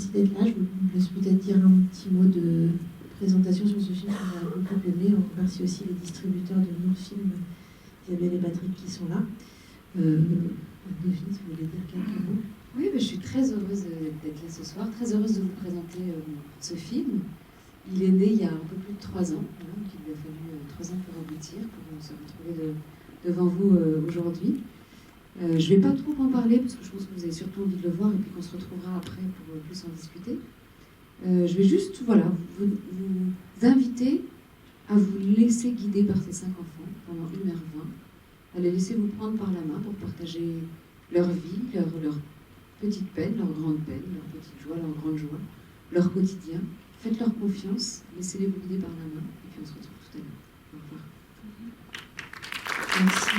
merci d'être là. Je vous laisse peut-être dire un petit mot de présentation sur ce film qu'on a beaucoup aimé. On remercie aussi les distributeurs de nos films, Isabelle et Patrick, qui sont là. Delphine, si vous voulez dire quelques mots. Oui, je suis très heureuse d'être là ce soir, très heureuse de vous présenter ce film. Il est né il y a un peu plus de 3 ans, voilà, donc il lui a fallu 3 ans pour aboutir, pour se retrouver devant vous aujourd'hui. Je ne vais pas trop en parler, parce que je pense que vous avez surtout envie de le voir, et puis qu'on se retrouvera après pour plus en discuter. Je vais juste vous inviter à vous laisser guider par ces 5 enfants pendant 1h20, à les laisser vous prendre par la main pour partager leur vie, leur petite peine, leur grande peine, leur petite joie, leur grande joie, leur quotidien. Faites-leur confiance, laissez-les vous guider par la main, et puis on se retrouve tout à l'heure. Au revoir. Merci.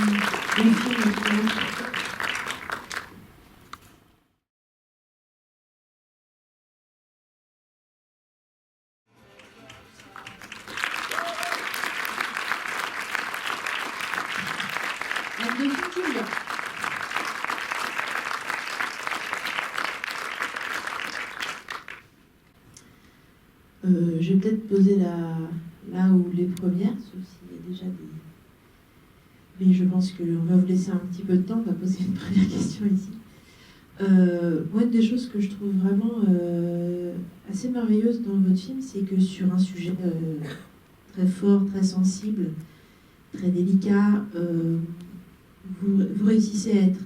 Je vais peut-être poser là où les premières, sauf s'il y a déjà des... Mais je pense qu'on va vous laisser un petit peu de temps, on va poser une première question ici. Moi, une des choses que je trouve vraiment assez merveilleuse dans votre film, c'est que sur un sujet très fort, très sensible, très délicat, vous réussissez à être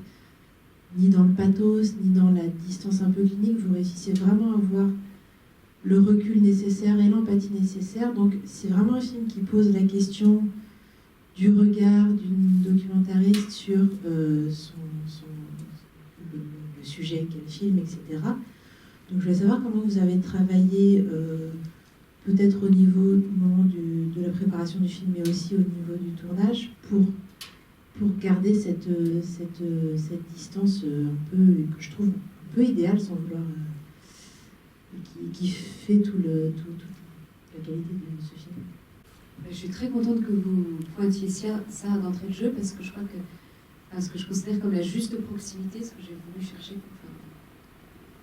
ni dans le pathos, ni dans la distance un peu clinique, vous réussissez vraiment à avoir le recul nécessaire et l'empathie nécessaire. Donc c'est vraiment un film qui pose la question du regard d'une documentariste sur le sujet qu'elle filme, etc. Donc je voulais savoir comment vous avez travaillé, peut-être au moment de la préparation du film, mais aussi au niveau du tournage, pour garder cette distance un peu, que je trouve un peu idéale, sans vouloir... qui fait toute la qualité de ce film. Je suis très contente que vous pointiez ça d'entrée de jeu, parce que je crois que ce que je considère comme la juste proximité, ce que j'ai voulu chercher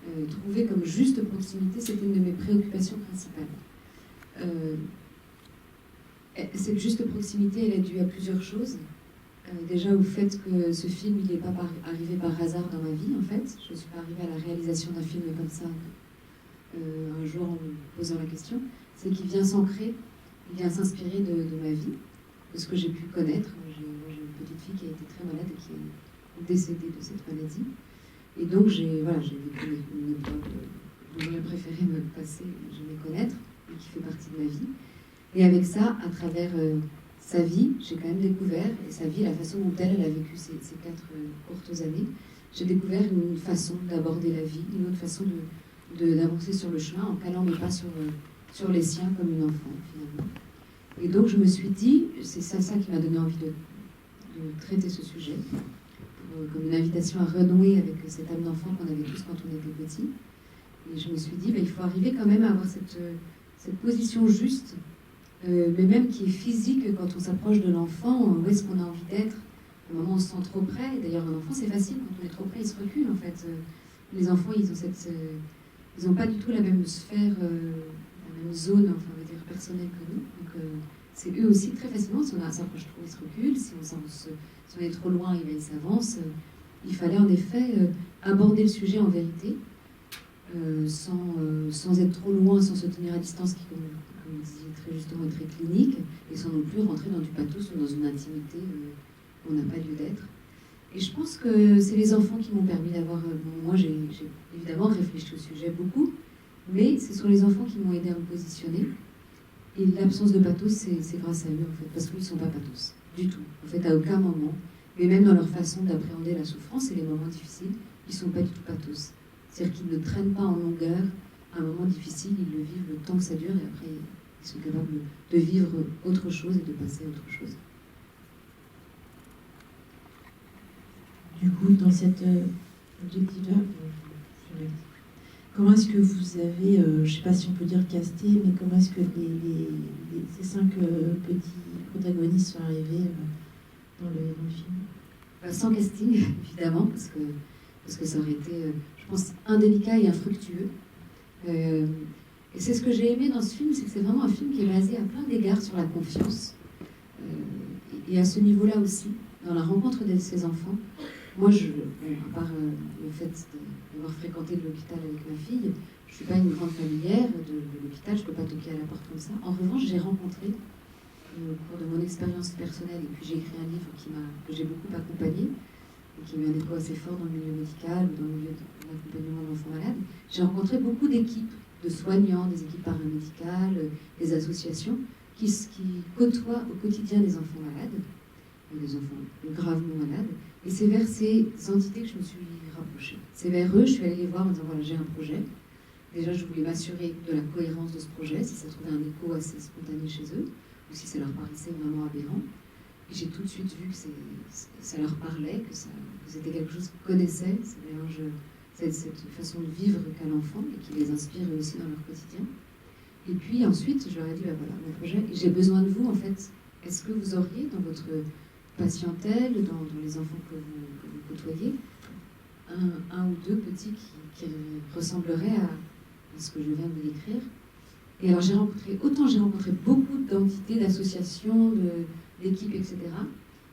pour trouver comme juste proximité, c'était une de mes préoccupations principales. Cette juste proximité, elle est due à plusieurs choses. Déjà au fait que ce film, il n'est pas arrivé par hasard dans ma vie, en fait. Je ne suis pas arrivée à la réalisation d'un film comme ça un jour en me posant la question. C'est qu'il vient s'ancrer, il vient s'inspirer de ma vie, de ce que j'ai pu connaître. J'ai une petite fille qui a été très malade et qui est décédée de cette maladie. Et donc j'ai vécu une époque dont j'aurais préféré me passer, jamais connaître, et qui fait partie de ma vie. Et avec ça, à travers sa vie, j'ai quand même découvert, et sa vie, la façon dont elle a vécu ces 4 courtes années, j'ai découvert une façon d'aborder la vie, une autre façon d'avancer sur le chemin en calant mes pas sur les siens comme une enfant, finalement. Et donc je me suis dit, c'est ça qui m'a donné envie de traiter ce sujet, comme une invitation à renouer avec cette âme d'enfant qu'on avait tous quand on était petit. Et je me suis dit, il faut arriver quand même à avoir cette position juste, mais même qui est physique quand on s'approche de l'enfant, où est-ce qu'on a envie d'être. À un moment, on se sent trop près. D'ailleurs, un enfant, c'est facile, quand on est trop près, il se recule, en fait. Les enfants, ils n'ont pas du tout la même sphère, la même zone, enfin, on va dire, personnelle que nous. Donc, c'est eux aussi, très facilement, si on s'approche trop, ils se reculent. Si on est trop loin, ils s'avancent. Il fallait en effet aborder le sujet en vérité, sans être trop loin, sans se tenir à distance, qui, comme vous disiez très justement, est très clinique, et sans non plus rentrer dans du pathos ou dans une intimité où on n'a pas lieu d'être. Et je pense que c'est les enfants qui m'ont permis d'avoir... moi, j'ai évidemment réfléchi au sujet beaucoup, mais ce sont les enfants qui m'ont aidé à me positionner. Et l'absence de pathos, c'est grâce à eux, en fait, parce qu'ils ne sont pas pathos, du tout. En fait, à aucun moment, mais même dans leur façon d'appréhender la souffrance et les moments difficiles, ils ne sont pas du tout pathos. C'est-à-dire qu'ils ne traînent pas en longueur un moment difficile, ils le vivent le temps que ça dure, et après, ils sont capables de vivre autre chose et de passer à autre chose. Du coup, dans cet objectif-là, comment est-ce que vous avez, je ne sais pas si on peut dire casté, mais comment est-ce que ces 5 petits protagonistes sont arrivés dans le film? Sans casting, évidemment, parce que ça aurait été, je pense, indélicat et infructueux. Et c'est ce que j'ai aimé dans ce film, c'est que c'est vraiment un film qui est basé à plein d'égards sur la confiance. Et à ce niveau-là aussi, dans la rencontre de ces enfants, moi, à part le fait d'avoir fréquenté l'hôpital avec ma fille, je ne suis pas une grande familière de l'hôpital, je ne peux pas toquer à la porte comme ça. En revanche, j'ai rencontré, au cours de mon expérience personnelle, et puis j'ai écrit un livre que j'ai beaucoup accompagné, et qui a eu un écho assez fort dans le milieu médical, ou dans le milieu de l'accompagnement d'enfants malades, j'ai rencontré beaucoup d'équipes, de soignants, des équipes paramédicales, des associations, qui côtoient au quotidien des enfants malades, des enfants gravement malades, et c'est vers ces entités que je me suis rapprochée. C'est vers eux, je suis allée les voir en disant, voilà, j'ai un projet. Déjà, je voulais m'assurer de la cohérence de ce projet, si ça trouvait un écho assez spontané chez eux, ou si ça leur paraissait vraiment aberrant. Et j'ai tout de suite vu que ça leur parlait, que c'était quelque chose qu'ils connaissaient, cette façon de vivre qu'a l'enfant, et qui les inspire eux aussi dans leur quotidien. Et puis ensuite, je leur ai dit, ben voilà, mon projet, j'ai besoin de vous, en fait. Est-ce que vous auriez dans votre patientèle, dans les enfants que vous côtoyez, un ou deux petits qui ressembleraient à ce que je viens de décrire? Et alors j'ai rencontré beaucoup d'entités, d'associations, d'équipes, etc.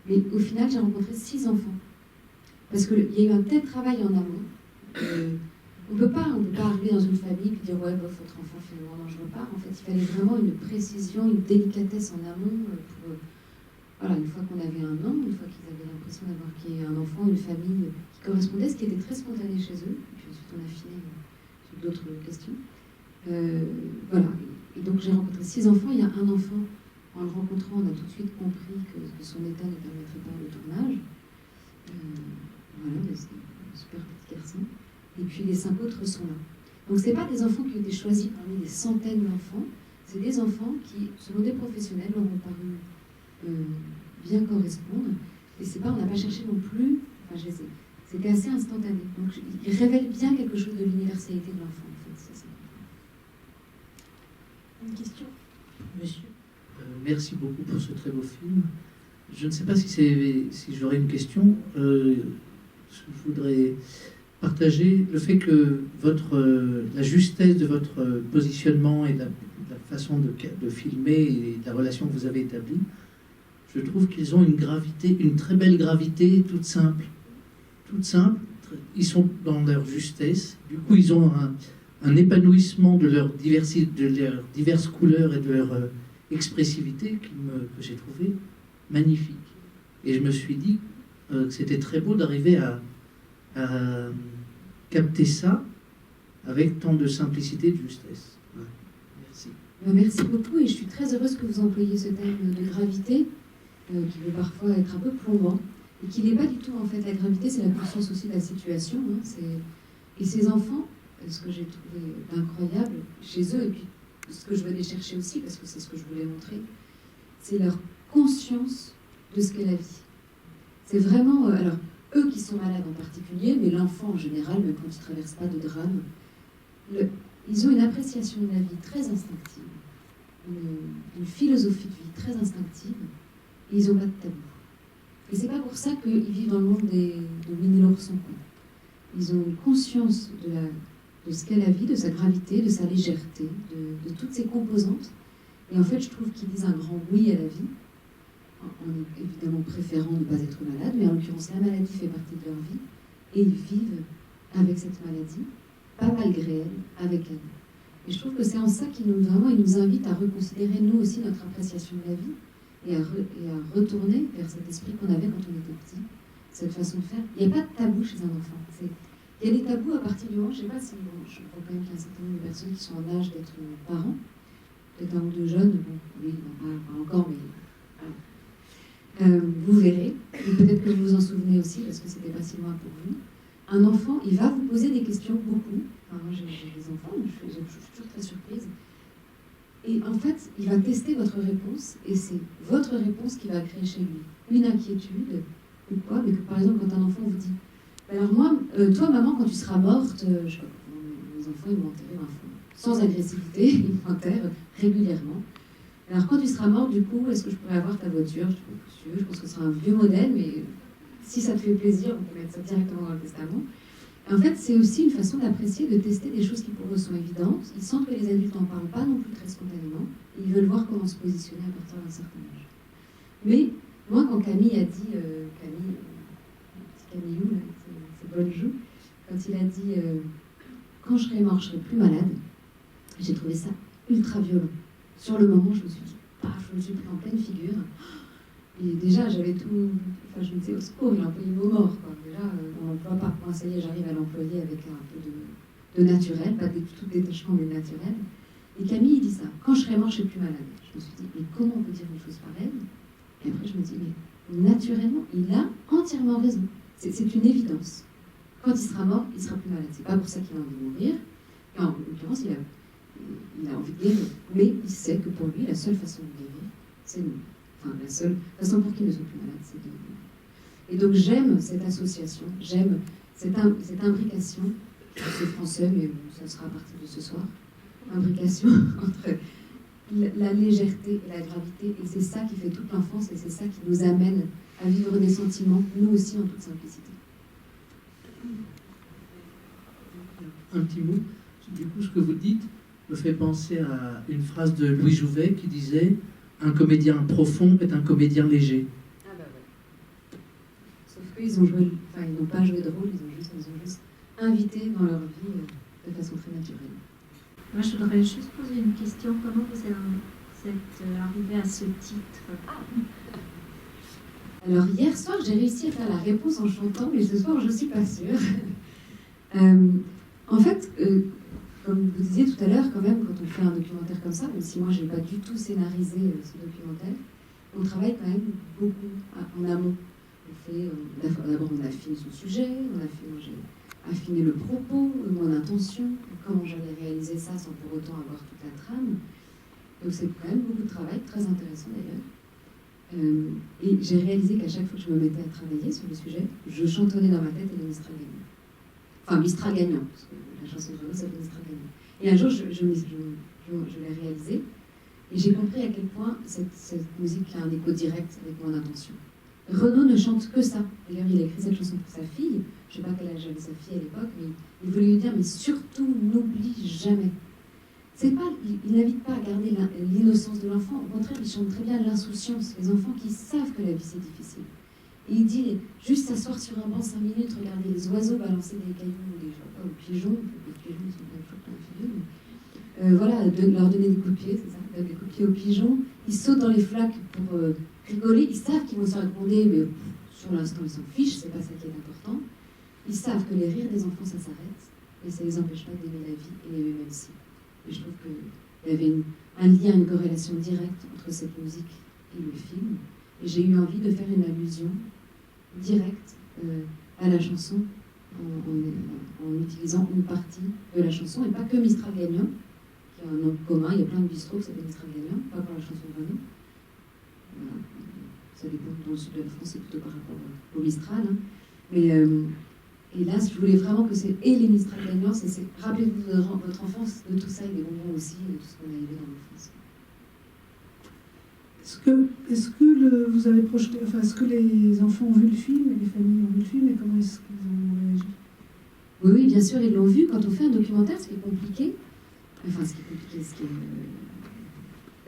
Mais au final, j'ai rencontré 6 enfants. Parce qu'il y a eu un tel travail en amont. On ne peut pas arriver dans une famille et dire ouais, bof, votre enfant finalement non, je repars. En fait, il fallait vraiment une précision, une délicatesse en amont pour voilà, une fois qu'on avait un nom, une fois qu'ils avaient l'impression d'avoir qu'il y ait un enfant, une famille qui correspondait, ce qui était très spontané chez eux. Et puis ensuite, on a fini sur d'autres questions. Voilà. Et donc, j'ai rencontré 6 enfants. Il y a un enfant, en le rencontrant, on a tout de suite compris que son état ne permettrait pas le tournage. Voilà, c'est un super petit garçon. Et puis, les 5 autres sont là. Donc, ce n'est pas des enfants qui ont été choisis parmi des centaines d'enfants. C'est des enfants qui, selon des professionnels, leur ont paru bien correspondre. Et c'est pas, on n'a pas cherché non plus, enfin, c'était assez instantané. Donc, il révèle bien quelque chose de l'universalité de l'enfant, en fait. C'est ça. Une question, monsieur. Merci beaucoup pour ce très beau film. Je ne sais pas si j'aurais une question. Je voudrais partager le fait que la justesse de votre positionnement et de la façon de filmer et de la relation que vous avez établie, je trouve qu'ils ont une gravité, une très belle gravité, toute simple. Toute simple. Ils sont dans leur justesse. Du coup, ils ont un épanouissement de leur diversité, de leurs diverses couleurs et de leur expressivité que j'ai trouvé magnifique. Et je me suis dit que c'était très beau d'arriver à capter ça avec tant de simplicité et de justesse. Ouais. Merci. Merci beaucoup, et je suis très heureuse que vous employiez ce terme de gravité, qui peut parfois être un peu plombant, et qui n'est pas du tout, en fait, la gravité, c'est la conscience aussi de la situation. Hein, et ces enfants, ce que j'ai trouvé d'incroyable chez eux, et puis ce que je venais chercher aussi, parce que c'est ce que je voulais montrer, c'est leur conscience de ce qu'est la vie. C'est vraiment, alors, eux qui sont malades en particulier, mais l'enfant en général, même quand il ne traverse pas de drame, ils ont une appréciation de la vie très instinctive, une philosophie de vie très instinctive, et ils n'ont pas de tabou. Et c'est pas pour ça qu'ils vivent dans le monde de Winnie l'ourson. Ils ont une conscience de ce qu'est la vie, de sa gravité, de sa légèreté, de toutes ses composantes. Et en fait, je trouve qu'ils disent un grand oui à la vie, en évidemment préférant ne pas être malade, mais en l'occurrence, la maladie fait partie de leur vie, et ils vivent avec cette maladie, pas malgré elle, avec elle. Et je trouve que c'est en ça qu'ils nous invitent à reconsidérer, nous aussi, notre appréciation de la vie, et à retourner vers cet esprit qu'on avait quand on était petit, cette façon de faire. Il n'y a pas de tabou chez un enfant. Il y a des tabous à partir du moment, je ne sais pas si, je vois quand même qu'il y a un certain nombre de personnes qui sont en âge d'être parents, peut-être un ou deux jeunes, bon, oui, pas encore, mais voilà. Vous verrez, et peut-être que vous vous en souvenez aussi, parce que c'était pas si loin pour vous. Un enfant, il va vous poser des questions beaucoup. Enfin, moi, j'ai des enfants, je suis toujours très surprise. Et en fait, il va tester votre réponse, et c'est votre réponse qui va créer chez lui une inquiétude, ou quoi, mais que par exemple, quand un enfant vous dit alors moi, toi maman, quand tu seras morte, je sais pas, mes enfants, ils m'ont enterré sans agressivité, ils m'enterrent régulièrement. Alors quand tu seras morte, du coup, est-ce que je pourrais avoir ta voiture? Je pense que ce sera un vieux modèle, mais si ça te fait plaisir, on peut mettre ça directement dans le testament. Et en fait, c'est aussi une façon d'apprécier, de tester des choses qui pour eux sont évidentes. Ils sentent que les adultes n'en parlent pas non plus très spontanément. Et ils veulent voir comment se positionner à partir d'un certain âge. Mais moi, quand Camille a dit, Camillou, là, c'est bonne joue, quand il a dit quand je serai mort, je serai plus malade, j'ai trouvé ça ultra violent. Sur le moment, je me suis dit, paf, je me suis pris en pleine figure. Et déjà, j'avais tout. Enfin, je me disais, au secours, il a employé le mot mort, quoi. Déjà, on l'emploie pas. Moi, ça y est, j'arrive à l'employer avec un peu de naturel, pas tout détachement, mais naturel. Et Camille, il dit ça. Quand je serai mort, je serai plus malade. Je me suis dit, mais comment on peut dire une chose pareille? Et après, je me dis, mais naturellement, il a entièrement raison. C'est une évidence. Quand il sera mort, il sera plus malade. C'est pas pour ça qu'il a envie de mourir. Et en l'occurrence, il a envie de guérir. Mais il sait que pour lui, la seule façon de guérir, c'est nous. Enfin, la seule façon pour qu'il ne soit plus malade, c'est de nous. Et donc, j'aime cette association, j'aime cette imbrication, c'est français, mais ça sera à partir de ce soir, imbrication entre la légèreté et la gravité. Et c'est ça qui fait toute l'enfance et c'est ça qui nous amène à vivre des sentiments, nous aussi, en toute simplicité. Un petit mot. Du coup, ce que vous dites me fait penser à une phrase de Louis Jouvet qui disait « Un comédien profond est un comédien léger ». Ah bah ouais. Sauf qu'ils ont joué, enfin ils n'ont pas joué de rôle, ils ont juste invité dans leur vie de façon très naturelle. Moi, je voudrais juste poser une question. Comment vous êtes arrivé à ce titre? Alors, hier soir, j'ai réussi à faire la réponse en chantant, mais ce soir, je ne suis pas sûre. En fait, comme vous disiez tout à l'heure, quand même, quand on fait un documentaire comme ça, même si moi, je n'ai pas du tout scénarisé ce documentaire, on travaille quand même beaucoup en amont. D'abord, on affine son sujet, j'ai affiné le propos, mon intention, comment j'allais réaliser ça sans pour autant avoir toute la trame. Donc c'est quand même beaucoup de travail, très intéressant d'ailleurs. Et j'ai réalisé qu'à chaque fois que je me mettais à travailler sur le sujet, je chantonnais dans ma tête et le Mistral gagnant. Enfin, Mistral gagnant, parce que la chanson de Renaud s'appelle Mistral gagnant. Et un jour, je l'ai réalisé, et j'ai compris à quel point cette musique a un écho direct avec mon intention. Renaud ne chante que ça. D'ailleurs, il a écrit cette chanson pour sa fille. Je ne sais pas quel âge avait sa fille à l'époque, mais il voulait lui dire, mais surtout, n'oublie jamais. Il n'invite pas à garder l'innocence de l'enfant. Au contraire, il chante très bien l'insouciance. Les enfants qui savent que la vie, c'est difficile. Et il dit, juste s'asseoir sur un banc 5 minutes, regarder les oiseaux balancer des cailloux ou pigeons. Les pigeons, ils sont pas toujours plein de figures. Voilà, leur donner des coups de pied, c'est ça, des coups de pied aux pigeons. Ils sautent dans les flaques pour rigoler. Ils savent qu'ils vont se faire gronder, mais sur l'instant, ils s'en fichent. C'est pas ça qui est important. Ils savent que les rires des enfants, ça s'arrête. Et ça les empêche pas d'aimer la vie et d'aimer même si. Et je trouve qu'il y avait un lien, une corrélation directe entre cette musique et le film. Et j'ai eu envie de faire une allusion directe à la chanson en utilisant une partie de la chanson, et pas que Mistral gagnant, qui a un nom commun. Il y a plein de bistrots qui s'appellent Mistral gagnant, pas pour la chanson de Renaud. Voilà. Ça dépend, dans le sud de la France, c'est plutôt par rapport au Mistral. Hein. Mais et là, je voulais vraiment que c'est et les Mistral gagnants, c'est rappelez-vous de votre enfance, de tout ça, et des bonbons aussi, de tout ce qu'on a aimé dans l'enfance. Est-ce que les enfants ont vu le film, et les familles ont vu le film, et comment est-ce qu'ils ont réagi? Oui, bien sûr, ils l'ont vu. Quand on fait un documentaire, ce qui est compliqué, là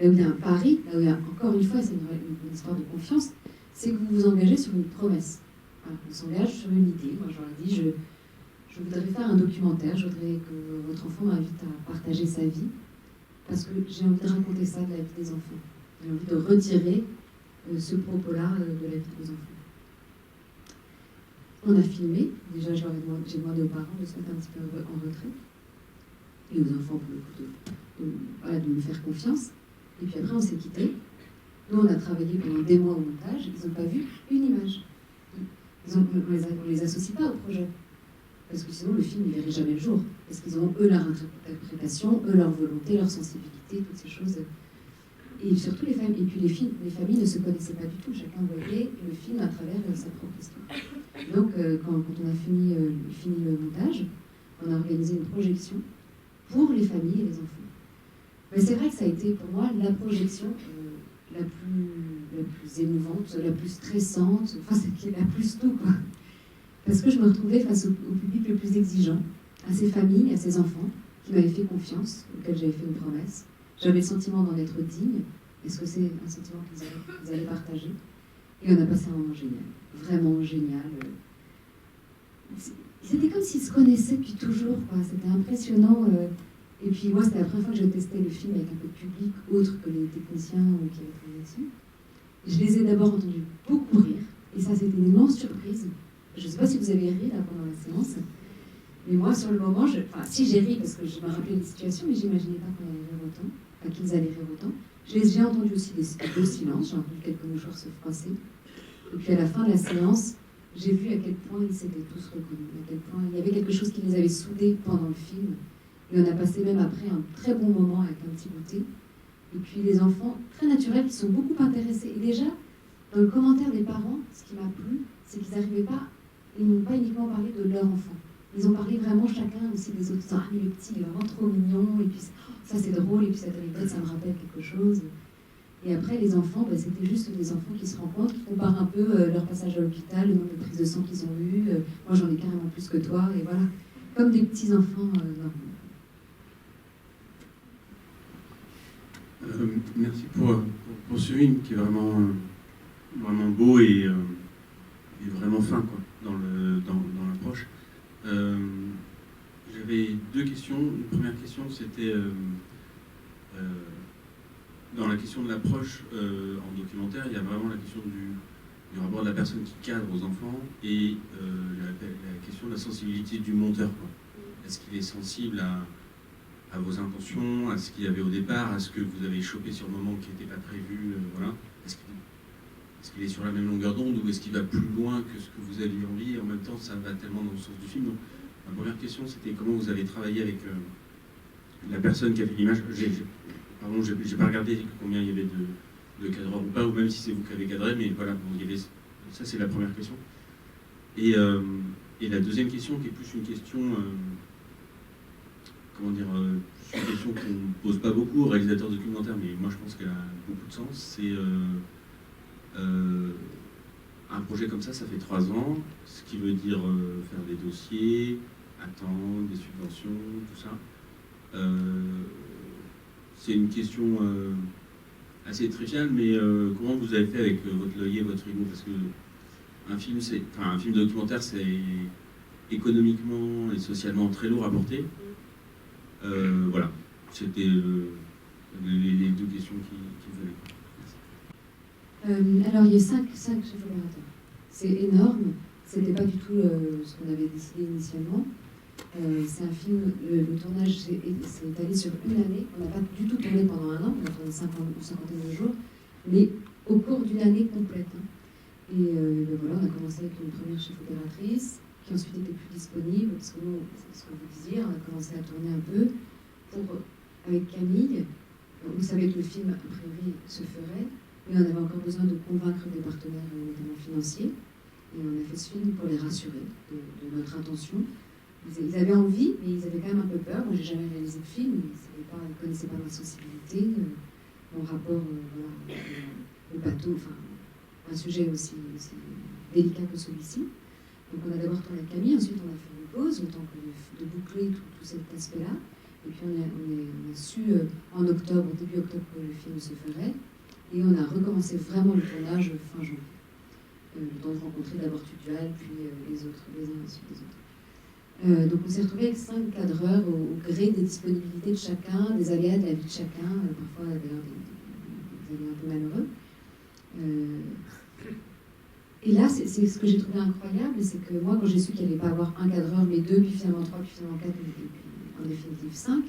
où il y a un pari, là où il y a, encore une fois, c'est une histoire de confiance, c'est que vous vous engagez sur une promesse. Voilà, on s'engage sur une idée. Moi, je leur ai dit, je voudrais faire un documentaire, je voudrais que votre enfant m'invite à partager sa vie, parce que j'ai envie de raconter ça de la vie des enfants. J'ai envie de retirer ce propos-là de la vie des enfants. On a filmé. Déjà, j'ai demandé aux parents de se mettre un petit peu en retrait. Et aux enfants, pour le coup, de me faire confiance. Et puis après, on s'est quittés. Nous, on a travaillé pendant des mois au montage. Ils n'ont pas vu une image. On ne les associe pas au projet. Parce que sinon, le film ne verrait jamais le jour. Parce qu'ils ont, eux, leur interprétation, eux, leur volonté, leur sensibilité, toutes ces choses. Et surtout, les familles. Et puis, les familles ne se connaissaient pas du tout. Chacun voyait le film à travers sa propre histoire. Donc, quand on a fini le montage, on a organisé une projection pour les familles et les enfants. Mais c'est vrai que ça a été, pour moi, la projection la plus émouvante, la plus stressante, enfin, c'est la plus tout, quoi. parce que je me retrouvais face au public le plus exigeant, à ces familles, à ces enfants qui m'avaient fait confiance, auxquels j'avais fait une promesse. J'avais le sentiment d'en être digne. Est-ce que c'est un sentiment qu'ils allaient partager? Et on a passé un moment génial, vraiment génial. C'était comme s'ils se connaissaient depuis toujours, quoi. C'était impressionnant. Et puis moi, c'était la première fois que je testais le film avec un peu de public autre que les techniciens ou qui avaient travaillé dessus. Je les ai d'abord entendus beaucoup rire, et ça, c'était une immense surprise. Je ne sais pas si vous avez ri là pendant la séance, mais moi, sur le moment, si j'ai ri parce que je me rappelais des situations, mais j'imaginais pas qu'on allait rire autant, qu'ils allaient rire autant. J'ai entendu aussi des beaux silences, j'ai entendu quelques mouchoirs se froisser. Et puis à la fin de la séance, j'ai vu à quel point ils s'étaient tous reconnus, à quel point il y avait quelque chose qui les avait soudés pendant le film. Et on a passé même après un très bon moment avec un petit goûter. Et puis les enfants, très naturels, qui sont beaucoup intéressés. Et déjà, dans le commentaire des parents, ce qui m'a plu, c'est qu'ils n'arrivaient pas, ils n'ont pas uniquement parlé de leur enfant. Ils ont parlé vraiment chacun aussi des autres. Ah, mais le petit, il est vraiment trop mignon, et puis ça c'est drôle, et puis cette anecdote, ça me rappelle quelque chose. Et après, les enfants, c'était juste des enfants qui se rencontrent, qui comparent un peu leur passage à l'hôpital, le nombre de prises de sang qu'ils ont eues. Moi, j'en ai carrément plus que toi, et voilà. Comme des petits-enfants normaux. Merci pour ce film qui est vraiment beau et vraiment fin, quoi, dans l'approche. J'avais deux questions. Une première question, c'était dans la question de l'approche en documentaire, il y a vraiment la question du rapport de la personne qui cadre aux enfants et la question de la sensibilité du monteur, quoi. Est-ce qu'il est sensible à vos intentions, à ce qu'il y avait au départ, à ce que vous avez chopé sur le moment qui n'était pas prévu, voilà. Est-ce qu'il est sur la même longueur d'onde ou est-ce qu'il va plus loin que ce que vous aviez envie? En même temps, ça va tellement dans le sens du film. Donc, ma première question, c'était comment vous avez travaillé avec la personne qui a fait l'image. Pardon, j'ai pas regardé combien il y avait de cadreurs ou pas, ou même si c'est vous qui avez cadré, mais voilà, bon, ça c'est la première question. Et la deuxième question, qui est plus une question... comment dire, c'est une question qu'on ne pose pas beaucoup aux réalisateurs documentaires, mais moi je pense qu'elle a beaucoup de sens. C'est un projet comme ça fait 3 ans, ce qui veut dire faire des dossiers, attendre, des subventions, tout ça. C'est une question assez triviale, mais comment vous avez fait avec votre loyer, votre frigo? Parce que un film documentaire, c'est économiquement et socialement très lourd à porter. Voilà, c'était les deux questions qui me venaient. Alors, il y a 5 chefs opérateurs. C'est énorme. C'était pas du tout ce qu'on avait décidé initialement. C'est un film, le tournage s'est étalé sur une année. On n'a pas du tout tourné pendant un an, on a tourné 50 de jours, mais au cours d'une année complète. Et voilà, on a commencé avec une première chef opératrice, qui ensuite était plus disponible, parce que nous, c'est ce que vous disiez, on a commencé à tourner un peu avec Camille. On savait que le film, a priori, se ferait, mais on avait encore besoin de convaincre des partenaires, notamment financiers. Et on a fait ce film pour les rassurer de notre intention. Ils avaient envie, mais ils avaient quand même un peu peur. Moi, j'ai jamais réalisé de film, ils ne connaissaient pas ma sensibilité, mon rapport au bateau, enfin, un sujet aussi délicat que celui-ci. Donc on a d'abord tourné avec Camille, ensuite on a fait une pause, le temps de boucler tout cet aspect-là. Et puis on a su en octobre, début octobre, que le film se ferait. Et on a recommencé vraiment le tournage fin janvier. Le temps de rencontrer d'abord Tudual, puis les autres, les uns ensuite les autres. Donc on s'est retrouvé avec 5 cadreurs au gré des disponibilités de chacun, des aléas de la vie de chacun, parfois d'ailleurs des aléas un peu malheureux. Et là, c'est ce que j'ai trouvé incroyable, c'est que moi, quand j'ai su qu'il n'y allait pas avoir un cadreur, mais 2, puis finalement 3, puis finalement 4, et puis en définitive 5,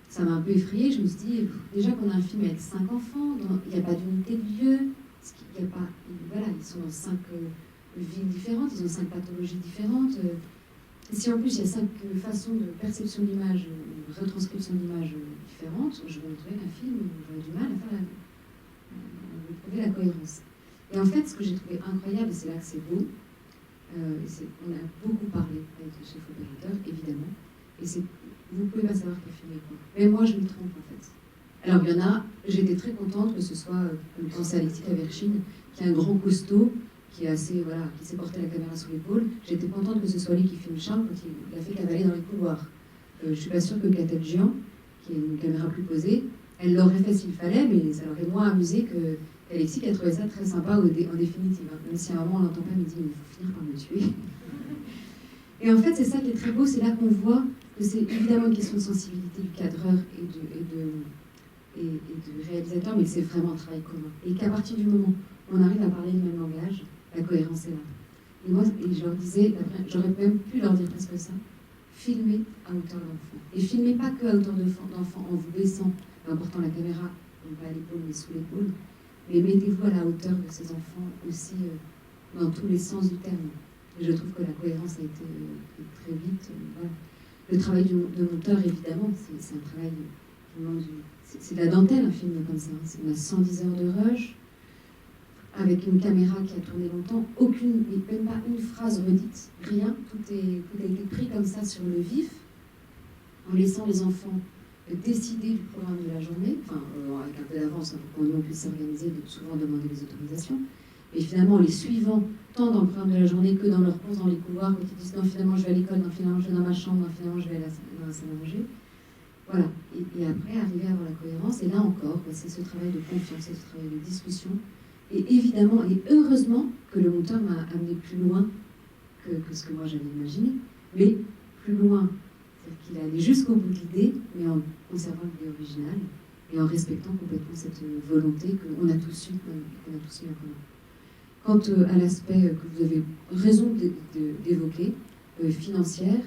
ça m'a un peu effrayée. Je me suis dit, déjà qu'on a un film avec 5 enfants, il n'y a pas d'unité de lieu, voilà, ils sont dans 5 villes différentes, ils ont 5 pathologies différentes. Et si en plus il y a 5 façons de perception de l'image, retranscription de l'image différentes, je vais me trouver qu'un film, j'aurais du mal à trouver la cohérence. Et en fait, ce que j'ai trouvé incroyable, et c'est là que c'est beau, on a beaucoup parlé avec les chefs opérateurs, évidemment, et vous ne pouvez pas savoir quel film est quoi. Mais moi, je me trompe, en fait. Alors, il y en a, j'étais très contente que ce soit, comme pensez à Alexis Kaverchine, qui est un grand costaud, qui est assez, voilà, qui sait porter la caméra sur l'épaule. J'étais contente que ce soit lui qui filme Charles quand il a fait cavaler dans les couloirs. Je suis pas sûre que Catel Jean, qui est une caméra plus posée, elle l'aurait fait s'il fallait, mais ça l'aurait moins amusé que Alexis qui a trouvé ça très sympa en définitive. Même si à un moment on l'entend pas, il me dit il faut finir par me tuer. Et en fait, c'est ça qui est très beau, c'est là qu'on voit que c'est évidemment une question de sensibilité du cadreur et du réalisateur, mais que c'est vraiment un travail commun. Et qu'à partir du moment où on arrive à parler le même langage, la cohérence est là. Et moi, je leur disais, j'aurais même pu leur dire presque ça, filmez à hauteur d'enfant. Et filmez pas que à hauteur d'enfant en vous baissant, en portant la caméra, non pas à l'épaule, mais sous l'épaule, mais mettez-vous à la hauteur de ces enfants aussi, dans tous les sens du terme. Et je trouve que la cohérence a été très vite. Voilà. Le travail de monteur, évidemment, c'est un travail qui demande c'est de la dentelle, un film comme ça. On a 110 heures de rush, avec une caméra qui a tourné longtemps, même pas une phrase redite, rien. Tout a été pris comme ça sur le vif, en laissant les enfants décider du programme de la journée, enfin, avec un peu d'avance, pour qu'on puisse s'organiser, de souvent demander les autorisations. Et finalement, en les suivant, tant dans le programme de la journée que dans leur course dans les couloirs, quand ils disent non, finalement, je vais à l'école, non, finalement, je vais dans ma chambre, non, finalement, je vais dans la salle à manger. Voilà. Et après, arriver à avoir la cohérence. Et là encore, c'est ce travail de confiance, c'est ce travail de discussion. Et évidemment, et heureusement, que le monteur m'a amené plus loin que ce que moi j'avais imaginé. Mais plus loin, c'est-à-dire qu'il allait jusqu'au bout de l'idée, mais en conservant l'idée originale et en respectant complètement cette volonté qu'on a tous eu en commun. Quant à l'aspect que vous avez raison d'évoquer, financière,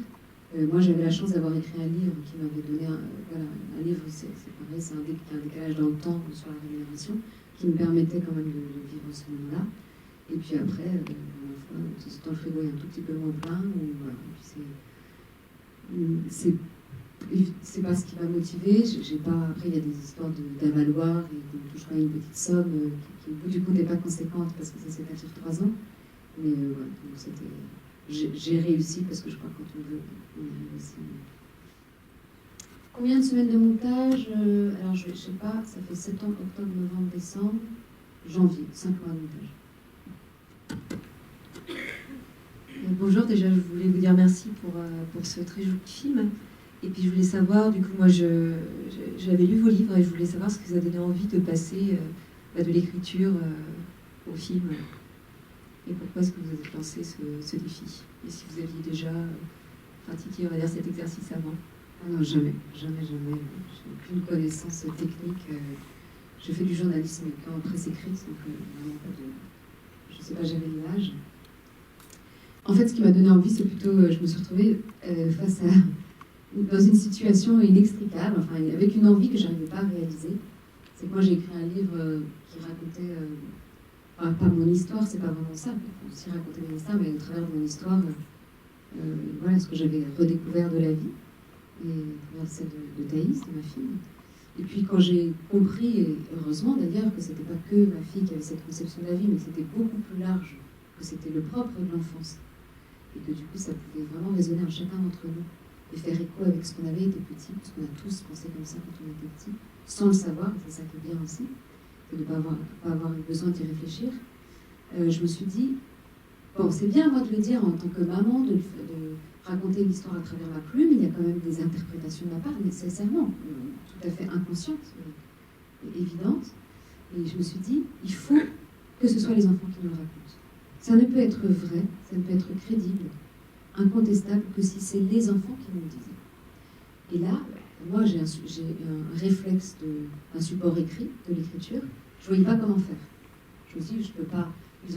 moi j'avais la chance d'avoir écrit un livre qui m'avait donné un livre, c'est pareil, c'est un décalage dans le temps sur la rémunération, qui me permettait quand même de vivre ce moment-là. Et puis après, de temps en temps, le frigo est un tout petit peu moins plein, voilà. C'est pas ce qui m'a motivée. Après, il y a des histoires d'avaloir et qu'on touche pas une petite somme qui, au bout du coup, n'est pas conséquente parce que ça s'est fait sur 3 ans. Mais voilà, donc j'ai réussi parce que je crois que quand on veut, on arrive aussi. Combien de semaines de montage? Alors, je sais pas, ça fait septembre, octobre, novembre, décembre, janvier, 5 mois de montage. Bonjour, déjà je voulais vous dire merci pour ce très joli film. Et puis je voulais savoir, du coup moi j'avais lu vos livres et je voulais savoir ce qui vous a donné envie de passer de l'écriture au film. Et pourquoi est-ce que vous avez lancé ce défi? Et si vous aviez déjà pratiqué, on va dire, cet exercice avant? Ah non, jamais. J'ai aucune connaissance technique. Je fais du journalisme en presse écrite, donc vraiment pas de... Je sais pas, j'avais l'image. En fait, ce qui m'a donné envie, c'est plutôt, je me suis retrouvée dans une situation inextricable, enfin, avec une envie que je n'arrivais pas à réaliser. C'est que moi, j'ai écrit un livre qui racontait, pas mon histoire, c'est pas vraiment ça, on peut aussi raconter mon histoire, mais au travers de mon histoire, voilà ce que j'avais redécouvert de la vie, et à travers celle de Thaïs, de ma fille. Et puis quand j'ai compris, et heureusement d'ailleurs, que c'était pas que ma fille qui avait cette conception de la vie, mais que c'était beaucoup plus large, que c'était le propre de l'enfance, et que du coup ça pouvait vraiment résonner en chacun d'entre nous, et faire écho avec ce qu'on avait été petit, parce qu'on a tous pensé comme ça quand on était petit, sans le savoir, et c'est ça qui est bien aussi, c'est de ne pas avoir besoin d'y réfléchir. Je me suis dit, bon, c'est bien moi de le dire en tant que maman, de raconter l'histoire à travers ma plume, il y a quand même des interprétations de ma part, nécessairement, tout à fait inconscientes, et évidentes. Et je me suis dit, il faut que ce soit les enfants qui nous le racontent. Ça ne peut être vrai, ça ne peut être crédible, incontestable, que si c'est les enfants qui nous le disent. Et là, moi j'ai un réflexe d'un support écrit, de l'écriture, je ne voyais pas comment faire. Je me suis dit, je peux pas, il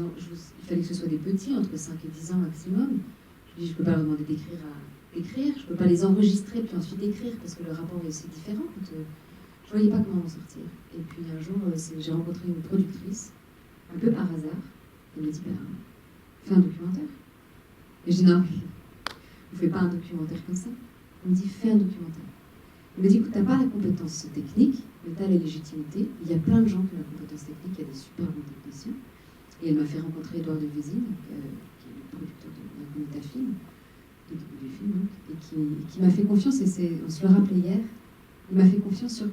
fallait que ce soit des petits, entre 5 et 10 ans maximum. Je me dis, je ne peux pas leur demander d'écrire, je ne peux pas les enregistrer puis ensuite écrire, parce que le rapport est aussi différent. Je ne voyais pas comment m'en sortir. Et puis un jour, j'ai rencontré une productrice, un peu par hasard, elle me dit, fais un documentaire. Et je dis, non, vous ne faites pas un documentaire comme ça. Elle me dit, fais un documentaire. Elle me dit, écoute, tu n'as pas la compétence technique, mais tu as la légitimité. Il y a plein de gens qui ont la compétence technique, il y a des super bons techniciens. Et elle m'a fait rencontrer Édouard de Vézine, qui est le producteur d'un comité film, du film, donc, et qui m'a fait confiance, et on se le rappelait hier, il m'a fait confiance sur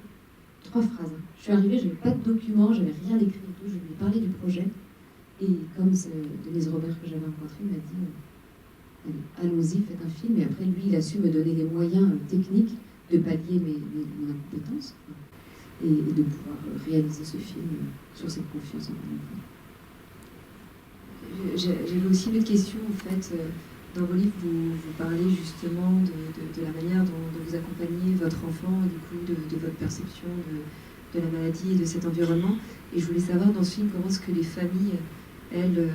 3 phrases. Je suis arrivée, je n'avais pas de document, je n'avais rien écrit et tout, je lui ai parlé du projet. Et comme Denise Robert que j'avais rencontré m'a dit allons-y, faites un film. Et après, lui, il a su me donner les moyens techniques de pallier mes incompétences et de pouvoir réaliser ce film sur cette confiance en mon enfant. J'avais aussi une autre question, en fait. Dans vos livres, vous parlez justement de la manière dont vous accompagnez votre enfant, et du coup, de votre perception de la maladie et de cet environnement. Et je voulais savoir dans ce film comment est-ce que les familles, elles,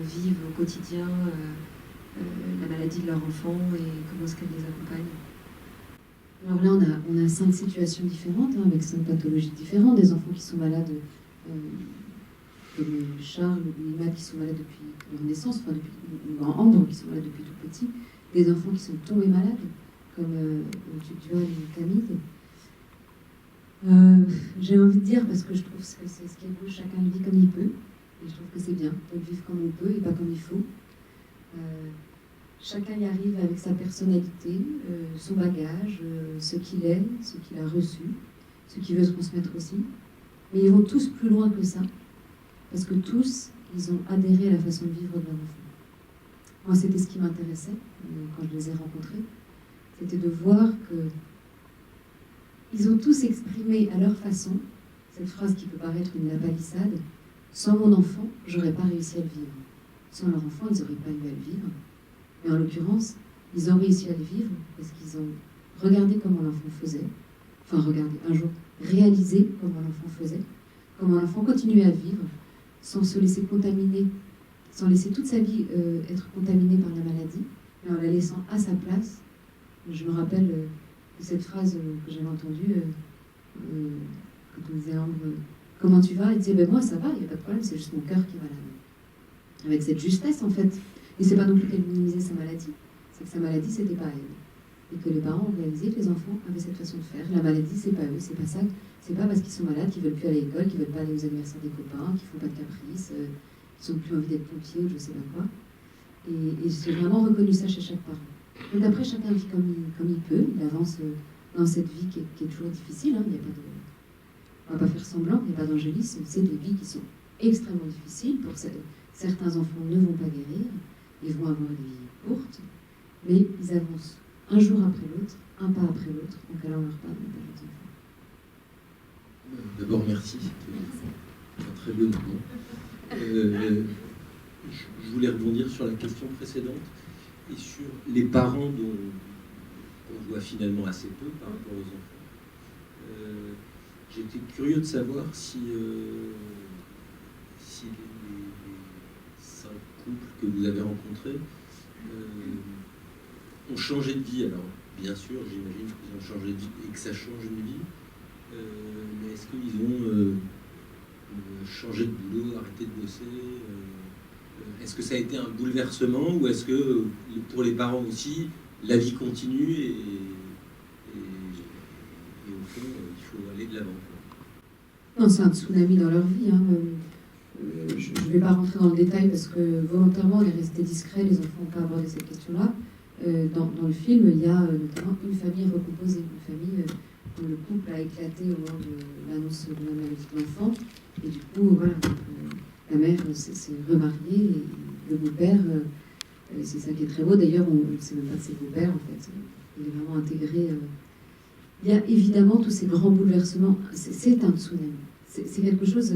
vivent au quotidien la maladie de leur enfant et comment est-ce qu'elles les accompagnent. Alors là, on a 5 situations différentes, avec 5 pathologies différentes. Des enfants qui sont malades, comme Charles ou Emma, qui sont malades depuis leur naissance, enfin ou Ambre, qui sont malades depuis tout petit. Des enfants qui sont tombés malades, comme Tutuan et Camille. J'ai envie de dire, parce que je trouve que c'est ce qui est beau, chacun le vit comme il peut. Et je trouve que c'est bien de le vivre comme on peut et pas comme il faut. Chacun y arrive avec sa personnalité, son bagage, ce qu'il est, ce qu'il a reçu, ce qu'il veut transmettre aussi. Mais ils vont tous plus loin que ça, parce que tous, ils ont adhéré à la façon de vivre de leur enfant. Moi, c'était ce qui m'intéressait quand je les ai rencontrés. C'était de voir que ils ont tous exprimé à leur façon cette phrase qui peut paraître une lapalissade. Sans mon enfant, j'aurais pas réussi à le vivre. Sans leur enfant, ils n'auraient pas eu à le vivre. Mais en l'occurrence, ils ont réussi à le vivre parce qu'ils ont regardé comment l'enfant faisait. Enfin, regardé, un jour, réalisé comment l'enfant faisait. Comment l'enfant continuait à vivre sans se laisser contaminer, sans laisser toute sa vie être contaminé par la maladie, mais en la laissant à sa place. Je me rappelle de cette phrase que j'avais entendue quand on disait Ambre, comment tu vas? Il disait, ben moi ça va, il n'y a pas de problème, c'est juste mon cœur qui va là. Avec cette justesse en fait. Et c'est pas non plus qu'elle minimisait sa maladie, c'est que sa maladie c'était pas elle. Et que les parents ont réalisé que les enfants avaient cette façon de faire. La maladie c'est pas eux, c'est pas ça. C'est pas parce qu'ils sont malades qu'ils veulent plus aller à l'école, qu'ils veulent pas aller aux anniversaires des copains, qu'ils font pas de caprices, qu'ils ont plus envie d'être pompiers ou je sais pas quoi. Et j'ai vraiment reconnu ça chez chaque parent. Donc après, chacun vit comme il peut, il avance dans cette vie qui est toujours difficile. Hein. Il y a pas de... On va pas faire semblant, il n'y a pas d'angélisme. C'est des vies qui sont extrêmement difficiles. Pour certains enfants ne vont pas guérir, ils vont avoir des vies courtes, mais ils avancent un jour après l'autre, un pas après l'autre, en allant leur pas dans les enfants. D'abord, merci. C'est un très bon moment. Je voulais rebondir sur la question précédente et sur les parents dont on voit finalement assez peu par rapport aux enfants. J'étais curieux de savoir si les 5 couples que vous avez rencontrés ont changé de vie. Alors, bien sûr, j'imagine qu'ils ont changé de vie et que ça change une vie. Mais est-ce qu'ils ont changé de boulot, arrêté de bosser est-ce que ça a été un bouleversement ou est-ce que pour les parents aussi, la vie continue et au fond, il faut aller de l'avant? Non, c'est un tsunami dans leur vie. Hein. Je ne vais pas rentrer dans le détail parce que volontairement, on est resté discret, les enfants n'ont pas abordé cette question-là. Dans le film, il y a notamment une famille recomposée, une famille dont le couple a éclaté au moment de l'annonce de la maladie de l'enfant. Et du coup, voilà, la mère s'est remariée et le beau-père, c'est ça qui est très beau. D'ailleurs, on ne sait même pas de ses beaux-pères, en fait. Il est vraiment intégré. Il y a évidemment tous ces grands bouleversements. C'est un tsunami. C'est quelque chose...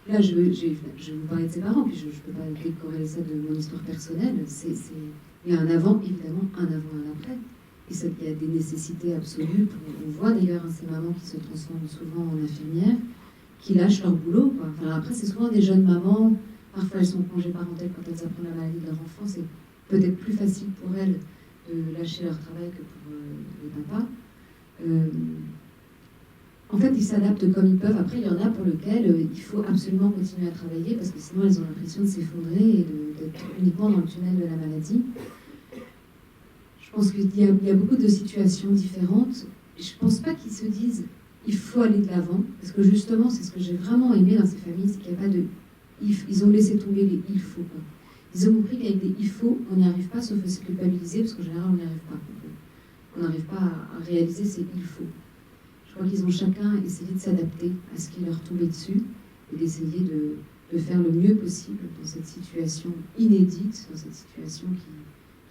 Là, je vais vous parler de ses parents, puis je ne peux pas décorréler ça de mon histoire personnelle. Il y a un avant, évidemment, un avant, un après. Et ça, il y a des nécessités absolues. On voit d'ailleurs ces mamans qui se transforment souvent en infirmières, qui lâchent leur boulot, quoi. Enfin, après, c'est souvent des jeunes mamans. Parfois, elles sont en congé parental quand elles apprennent la maladie de leur enfant. C'est peut-être plus facile pour elles de lâcher leur travail que pour les papas. En fait, ils s'adaptent comme ils peuvent. Après, il y en a pour lesquels il faut absolument continuer à travailler parce que sinon, elles ont l'impression de s'effondrer et d'être uniquement dans le tunnel de la maladie. Je pense qu'il y a beaucoup de situations différentes. Je ne pense pas qu'ils se disent il faut aller de l'avant, parce que justement, c'est ce que j'ai vraiment aimé dans ces familles, c'est qu'il n'y a pas de... Ils ont laissé tomber les il faut. Quoi. Ils ont compris qu'avec des il faut, on n'y arrive pas, sauf à se culpabiliser, parce qu'en général, on n'y arrive pas. On n'arrive pas à réaliser ces il faut. Je crois qu'ils ont chacun essayé de s'adapter à ce qui leur tombait dessus, et d'essayer de faire le mieux possible dans cette situation inédite, dans cette situation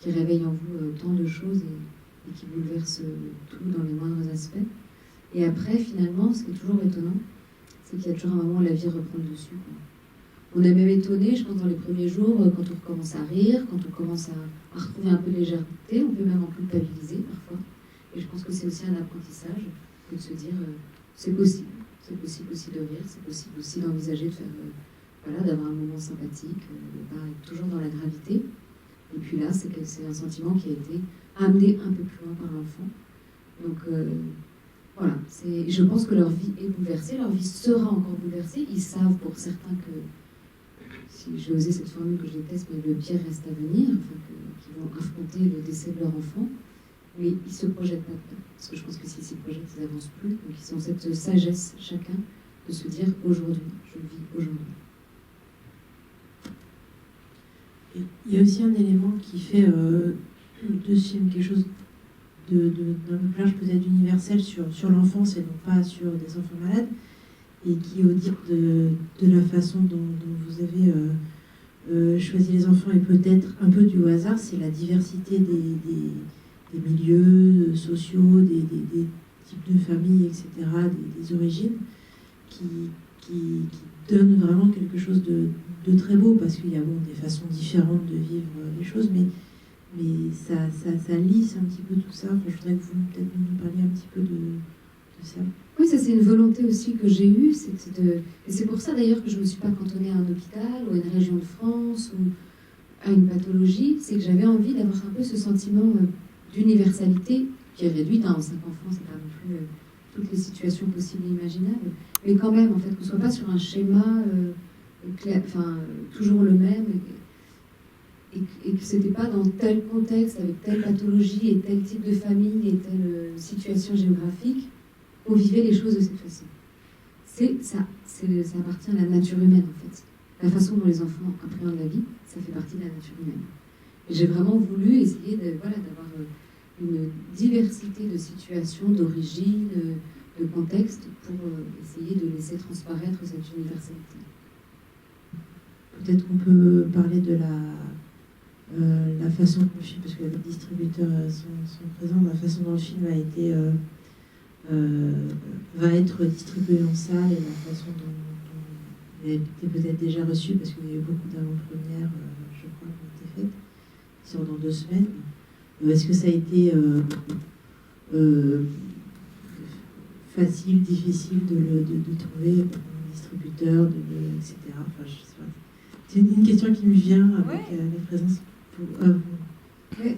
qui réveille en vous tant de choses et qui bouleverse tout dans les moindres aspects. Et après, finalement, ce qui est toujours étonnant, c'est qu'il y a toujours un moment où la vie reprend le dessus, quoi. On est même étonné, je pense, dans les premiers jours, quand on recommence à rire, quand on commence à retrouver un peu de légèreté, on peut même en culpabiliser parfois. Et je pense que c'est aussi un apprentissage que de se dire c'est possible aussi de rire, c'est possible aussi d'envisager de faire, d'avoir un moment sympathique, de pas être toujours dans la gravité. Et puis là, c'est un sentiment qui a été amené un peu plus loin par l'enfant. Donc voilà, je pense que leur vie est bouleversée, leur vie sera encore bouleversée. Ils savent pour certains que, si j'ai osé cette formule que je déteste, mais le pire reste à venir, qu'ils vont affronter le décès de leur enfant, mais ils ne se projettent pas dedans. Parce que je pense que s'ils s'y projettent, ils n'avancent plus. Donc ils ont cette sagesse, chacun, de se dire aujourd'hui, je vis aujourd'hui. Et il y a aussi un élément qui fait de ce film quelque chose d'un peu plus large, peut-être universel, sur l'enfance et non pas sur des enfants malades, et qui, au dire de la façon dont vous avez choisi les enfants, et peut-être un peu du hasard, c'est la diversité des milieux sociaux, des types de familles, etc., des origines, qui donne vraiment quelque chose de très beau, parce qu'il y a des façons différentes de vivre les choses, mais ça lisse un petit peu tout ça. Enfin, je voudrais que vous peut-être nous parliez un petit peu de ça. Oui, ça c'est une volonté aussi que j'ai eue, et c'est pour ça d'ailleurs que je ne me suis pas cantonnée à un hôpital ou à une région de France ou à une pathologie, c'est que j'avais envie d'avoir un peu ce sentiment d'universalité qui est réduite, en 5 enfants, c'est pas non plus toutes les situations possibles et imaginables, mais quand même, en fait, qu'on ne soit pas sur un schéma toujours le même, et que ce n'était pas dans tel contexte, avec telle pathologie et tel type de famille et telle situation géographique, qu'on vivait les choses de cette façon. Ça appartient à la nature humaine, en fait. La façon dont les enfants appréhendent la vie, ça fait partie de la nature humaine. Et j'ai vraiment voulu essayer d'avoir une diversité de situations, d'origines, de contextes, pour essayer de laisser transparaître cette universalité. Peut-être qu'on peut parler de la façon dont le film, parce que les distributeurs sont présents, la façon dont le film va être distribué en salle, et la façon dont il a été peut-être déjà reçu, parce qu'il y a eu beaucoup d'avant-premières, je crois, qui ont été faites, qui sortent dans 2 semaines. Est-ce que ça a été facile, difficile de trouver un distributeur, etc. Enfin, je sais pas. C'est une question qui me vient avec la présence.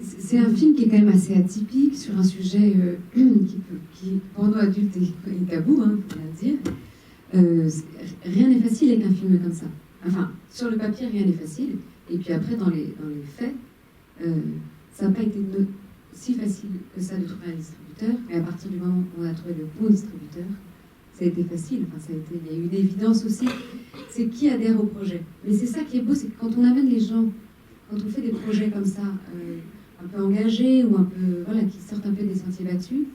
C'est un film qui est quand même assez atypique sur un sujet qui pour nous adultes, est tabou, faut bien dire. Rien n'est facile avec un film comme ça. Enfin, sur le papier, rien n'est facile. Et puis après, dans les faits, ça n'a pas été si facile que ça de trouver un distributeur. Mais à partir du moment où on a trouvé le bon distributeur, ça a été facile. Enfin, il y a eu une évidence aussi. C'est qui adhère au projet. Mais c'est ça qui est beau, c'est que quand on amène les gens, quand on fait des projets comme ça, un peu engagés ou un peu, qui sortent un peu des sentiers battus,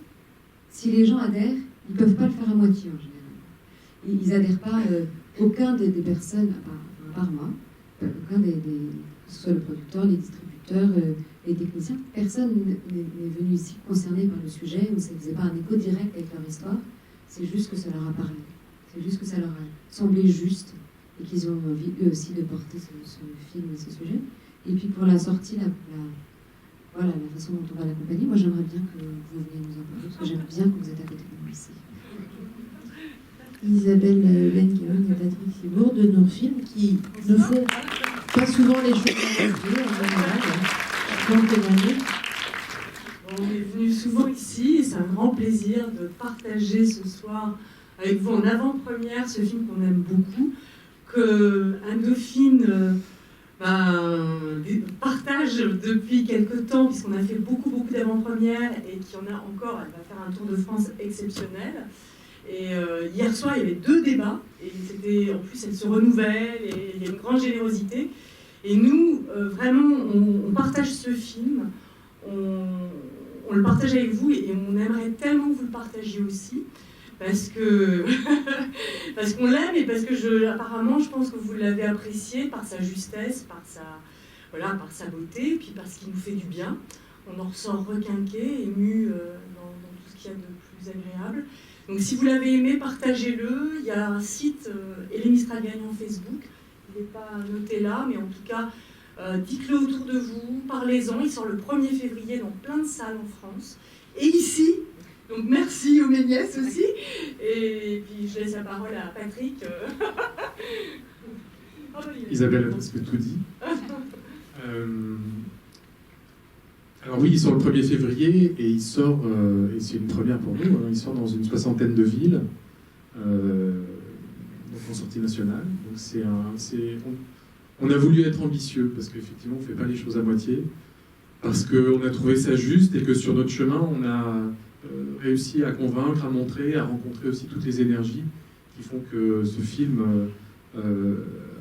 si les gens adhèrent, ils ne peuvent pas le faire à moitié en général. Ils n'adhèrent pas, aucun des personnes, à part moi, aucun que ce soit le producteur, les distributeurs, les techniciens, personne n'est venu ici concerné par le sujet, ou ça ne faisait pas un écho direct avec leur histoire, c'est juste que ça leur a parlé, c'est juste que ça leur a semblé juste, et qu'ils ont envie eux aussi de porter ce film et ce sujet. Et puis pour la sortie, la façon dont on va l'accompagner, moi j'aimerais bien que vous veniez nous en parler, parce que j'aime bien que vous êtes à côté de nous ici. Isabelle Benguignon et Patrick Thibault, de nos films qui ne font pas souvent les choses en général. On est venu souvent ici et c'est un grand plaisir de partager ce soir avec vous en avant-première ce film qu'on aime beaucoup, que Indophine partage depuis quelque temps, puisqu'on a fait beaucoup d'avant-premières et qui en a encore. Elle va faire un tour de France exceptionnel. Et hier soir, il y avait 2 débats, et en plus, elles se renouvellent, et il y a une grande générosité. Et nous, vraiment, on partage ce film, on le partage avec vous, et on aimerait tellement que vous le partagiez aussi. parce que parce qu'on l'aime et parce que apparemment je pense que vous l'avez apprécié par sa justesse, par sa beauté, puis parce qu'il nous fait du bien. On en ressort requinqué, ému dans tout ce qu'il y a de plus agréable. Donc si vous l'avez aimé, partagez-le. Il y a un site Hélène Mistral gagnant Facebook. Il n'est pas noté là, mais en tout cas, dites-le autour de vous, parlez-en. Il sort le 1er février dans plein de salles en France. Et ici, donc merci aux Méniès aussi. Et puis je laisse la parole à Patrick. Isabelle a presque tout dit. Alors oui, il sort le 1er février et il sort, et c'est une première pour nous, hein, il sort dans une 60aine de villes, donc en sortie nationale. Donc on a voulu être ambitieux parce qu'effectivement on ne fait pas les choses à moitié, parce qu'on a trouvé ça juste et que sur notre chemin on a réussi à convaincre, à montrer, à rencontrer aussi toutes les énergies qui font que ce film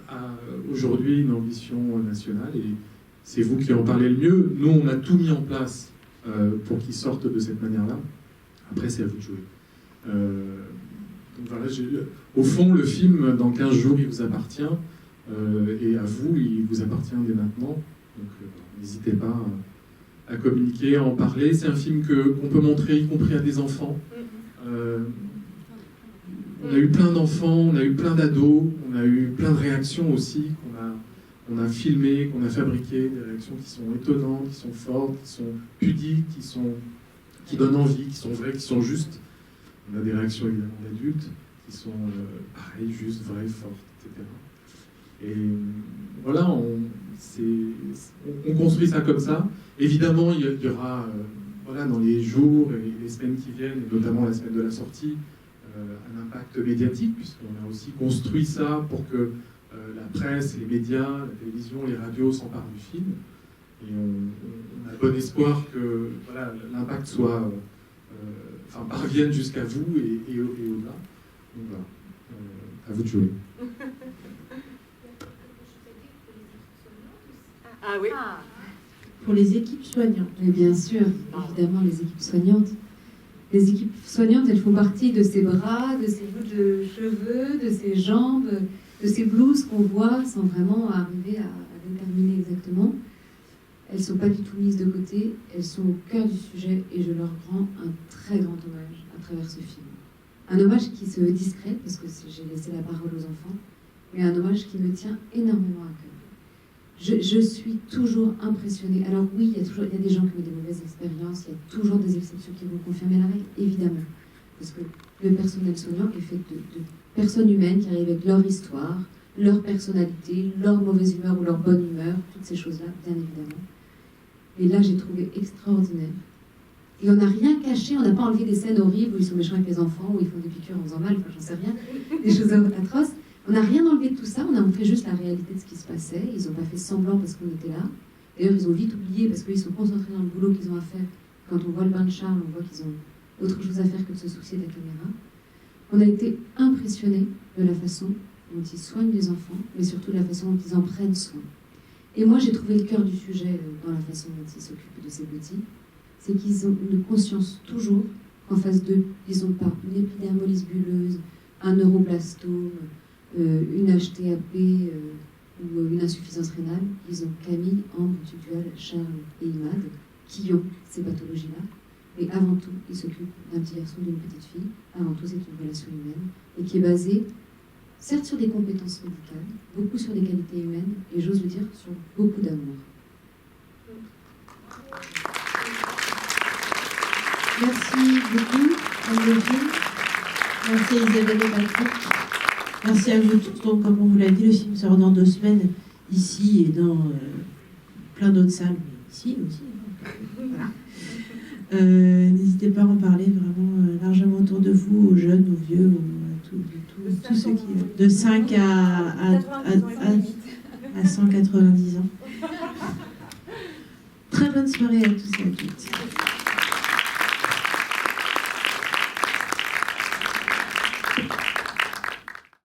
a aujourd'hui une ambition nationale. Et c'est vous qui en parlez le mieux. Nous, on a tout mis en place pour qu'il sorte de cette manière-là. Après, c'est à vous de jouer. Donc voilà, au fond, le film, dans 15 jours, il vous appartient. Et à vous, il vous appartient dès maintenant. Donc n'hésitez pas à communiquer, à en parler. C'est un film qu'on peut montrer, y compris à des enfants. On a eu plein d'enfants, on a eu plein d'ados, on a eu plein de réactions aussi qu'on a filmées, qu'on a fabriquées, des réactions qui sont étonnantes, qui sont fortes, qui sont pudiques, qui donnent envie, qui sont vraies, qui sont justes. On a des réactions évidemment d'adultes qui sont pareilles, justes, vraies, fortes, etc. Et voilà, on construit ça comme ça. Évidemment, il y aura dans les jours et les semaines qui viennent, et notamment la semaine de la sortie, un impact médiatique, puisqu'on a aussi construit ça pour que la presse, les médias, la télévision, les radios s'emparent du film. Et on a bon espoir que l'impact parvienne jusqu'à vous et au-delà. Donc voilà, à vous de jouer. Ah oui. Pour les équipes soignantes. Mais bien sûr, évidemment, les équipes soignantes. Les équipes soignantes, elles font partie de ces bras, de ces bouts de cheveux, de ces jambes, de ces blouses qu'on voit sans vraiment arriver à déterminer exactement. Elles ne sont pas du tout mises de côté, elles sont au cœur du sujet et je leur rends un très grand hommage à travers ce film. Un hommage qui se veut discret, parce que j'ai laissé la parole aux enfants, mais un hommage qui me tient énormément à cœur. Je suis toujours impressionnée. Alors oui, il y a des gens qui ont des mauvaises expériences, il y a toujours des exceptions qui vont confirmer la règle, évidemment. Parce que le personnel soignant est fait de personnes humaines qui arrivent avec leur histoire, leur personnalité, leur mauvaise humeur ou leur bonne humeur, toutes ces choses-là, bien évidemment. Et là, j'ai trouvé extraordinaire. Et on n'a rien caché, on n'a pas enlevé des scènes horribles où ils sont méchants avec les enfants, où ils font des piqûres en faisant mal, enfin j'en sais rien, des choses atroces. On n'a rien enlevé de tout ça, on a montré juste la réalité de ce qui se passait. Ils n'ont pas fait semblant parce qu'on était là. D'ailleurs, ils ont vite oublié parce qu'ils sont concentrés dans le boulot qu'ils ont à faire. Quand on voit le bain de Charles, on voit qu'ils ont autre chose à faire que de se soucier de la caméra. On a été impressionnés de la façon dont ils soignent les enfants, mais surtout de la façon dont ils en prennent soin. Et moi, j'ai trouvé le cœur du sujet dans la façon dont ils s'occupent de ces petits. C'est qu'ils ont une conscience toujours qu'en face d'eux, ils n'ont pas une épidermolyse bulleuse, un neuroblastome, une HTAP ou une insuffisance rénale. Ils ont Camille, Ambre, Tugdual, Charles et Imad qui ont ces pathologies-là. Mais avant tout, ils s'occupent d'un petit garçon, d'une petite fille. Avant tout, c'est une relation humaine et qui est basée, certes, sur des compétences médicales, beaucoup sur des qualités humaines et, j'ose le dire, sur beaucoup d'amour. Merci beaucoup, Anne-Sophie. Merci Isabelle et Patrick. Merci à vous tous. Donc, comme on vous l'a dit, le film sort dans 2 semaines, ici et dans plein d'autres salles, mais ici aussi. Voilà. N'hésitez pas à en parler vraiment largement autour de vous, aux jeunes, aux vieux, tous ceux qui... De 5 à 190 ans. Très bonne soirée à tous et à toutes.